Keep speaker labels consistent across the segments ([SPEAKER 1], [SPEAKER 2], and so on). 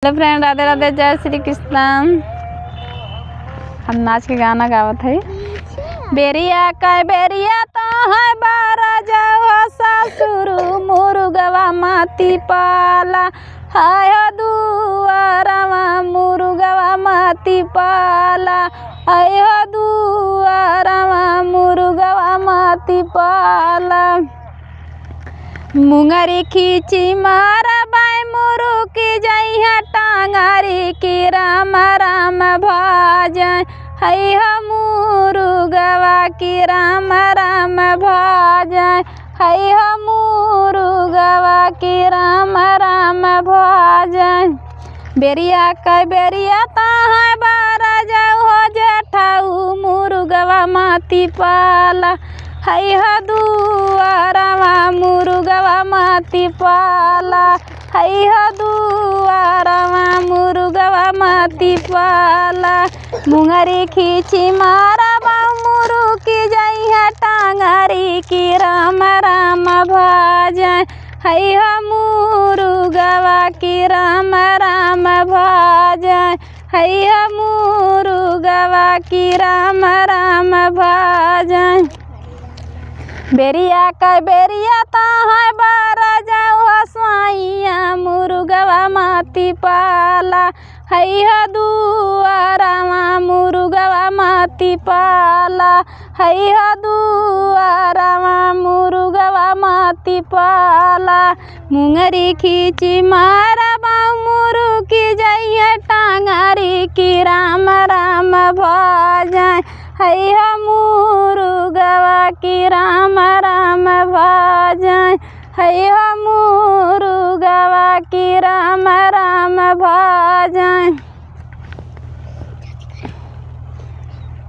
[SPEAKER 1] Hello friend, Radhe Radhe, जय श्री कृष्ण। हम नाच के गाना गावत है। बेरिया का बेरिया तो है बारा जाओ सासुरु मुरुगवा माती पाला हाय दुआरवा मुरुगवा माती पाला हाय दुआरवा मुरुगवा माती पाला। मुंगरी खींची मारा बाय मुरु की जइहा टांगारी की राम राम भाजय है मुरुगवा की राम राम भाजय है मुरुगवा की राम राम भाजय। बेरिया का बेरिया ताहा बारा जाओ हो जेठाऊ मुरुगवा माती पाला है दुआरवा मुरुगवा माती पाला है दुआरवा मुरुगवा माती पाला। मुंगरी खींची मारा बाऊ मुरु की जइहा टांगारी की राम राम भाजय है मुरुगवा की राम राम भाजय है मुरुगवा की राम राम भाजय। बेरिया का बेरिया ताहा बारा जाओ स्वाइया मुरुगवा माती पाला है दुआरवा मुरुगवा माती पाला है दुआरवा मुरुगवा माती पाला। मुंगरी खींची मारा बाऊ मुरु की जइहा टांगारी की राम राम भाजय है मुरुगवा की राम राम भाजय है मुरुगवा की राम राम भाजय।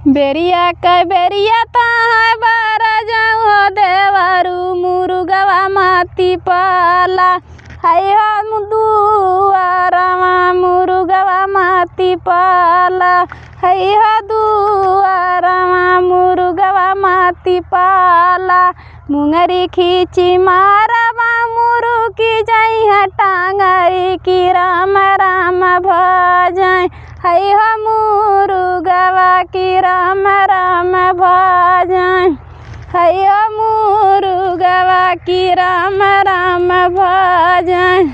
[SPEAKER 1] बेरिया का बेरिया ताहा बारा जाओ देवरु मुरुगवा माती पाला है दुआरवा मुरुगवा माती पाला है दुआरवा मुरुगवा माती पाला। मुंगरी खींची मारा बा मुरु की जइहा टांगारी की राम राम भाजय है मुरुगवा की राम राम भाजय है मुरुगवा की राम राम भाजय।